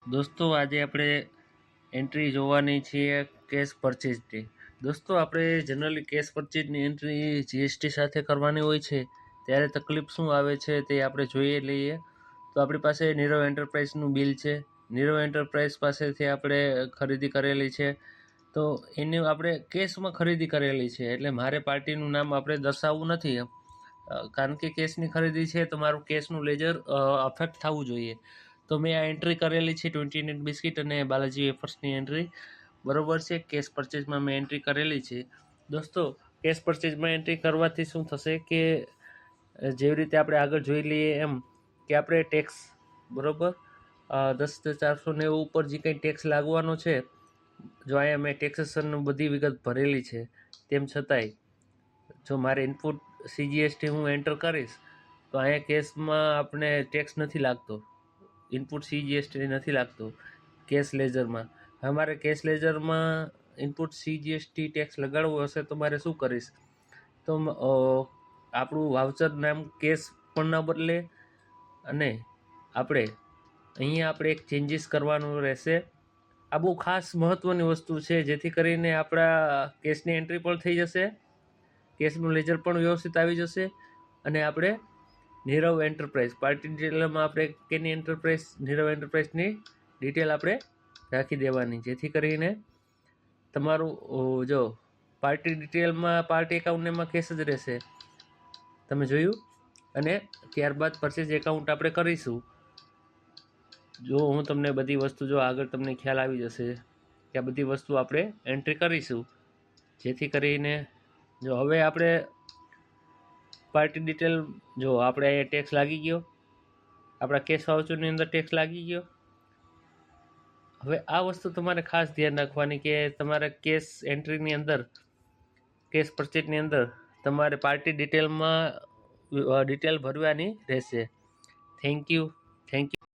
દોસ્તો આજે આપણે એન્ટ્રી જોવાની છે કેશ પરચેઝની. દોસ્તો આપણે જનરલી કેશ પરચેઝની એન્ટ્રી જીએસટી સાથે કરવાની હોય છે, ત્યારે તકલીફ શું આવે છે તે આપણે જોઈએ લઈએ. તો આપણી પાસે નીરવ એન્ટરપ્રાઇઝનું બિલ છે. નીરવ એન્ટરપ્રાઇઝ પાસેથી આપણે ખરીદી કરેલી છે, તો એની આપણે કેશમાં ખરીદી કરેલી છે, એટલે મારે પાર્ટીનું નામ આપણે દર્શાવવું નથી. કારણ કે કેશની ખરીદી છે તો મારું કેશનું લેજર અફેક્ટ થવું જોઈએ. તો મેં આ એન્ટ્રી કરેલી છે 29 બિસ્કિટ અને બાલાજી વેફર્સની એન્ટ્રી બરોબર છે. કેશ પરચેઝમાં મેં એન્ટ્રી કરેલી છે. દોસ્તો કેશ પરચેઝમાં એન્ટ્રી કરવાથી શું થશે કે જેવી રીતે આપણે આગળ જોઈ લઈએ એમ કે આપણે ટેક્સ બરોબર 10,490 ઉપર જે કંઈ ટેક્સ લાગવાનો છે, જો અહીંયા મેં ટેક્સેશનનું બધી વિગત ભરેલી છે, તેમ છતાંય જો મારે ઇનપુટ સીજીએસટી હું એન્ટર કરીશ તો અહીંયા કેશમાં આપણે ટેક્સ નથી લાગતો, ઇનપુટ સીજીએસટી નથી લાગતો કેશ લેઝરમાં. હવે મારે કેશ લેઝરમાં ઇનપુટ સીજીએસટી ટેક્સ લગાડવો હશે તો મારે શું કરીશ, તો આપણું વાઉચર નામ કેશ પણ ન બદલે અને આપણે અહીંયા આપણે એક ચેન્જીસ કરવાનું રહેશે. આ બહુ ખાસ મહત્ત્વની વસ્તુ છે, જેથી કરીને આપણા કેશની એન્ટ્રી પણ થઈ જશે, કેશનું લેજર પણ વ્યવસ્થિત આવી જશે અને આપણે નીરવ એન્ટરપ્રાઇઝ પાર્ટી ડિટેલમાં આપણે કેની એન્ટરપ્રાઇઝ નીરવ એન્ટરપ્રાઇઝની ડિટેલ આપણે રાખી દેવાની, જેથી કરીને તમારું જો પાર્ટી ડિટેલમાં પાર્ટી એકાઉન્ટમાં કેશ જ રહેશે, તમે જોયું. અને ત્યારબાદ પરચેઝ એકાઉન્ટ આપણે કરીશું. જો હું તમને બધી વસ્તુ જો આગળ તમને ખ્યાલ આવી જશે કે આ બધી વસ્તુ આપણે એન્ટ્રી કરીશું, જેથી કરીને જો હવે આપણે પાર્ટી ડિટેલ જો આપણે અહીંયા ટેક્સ લાગી ગયો, આપણા કેશ વાઉચરની અંદર ટેક્સ લાગી ગયો. હવે આ વસ્તુ તમારે ખાસ ધ્યાન રાખવાની કે તમારે કેશ એન્ટ્રીની અંદર કેશ પરચેઝની અંદર તમારે પાર્ટી ડિટેલમાં ડિટેલ ભરવાની રહેશે. Thank you.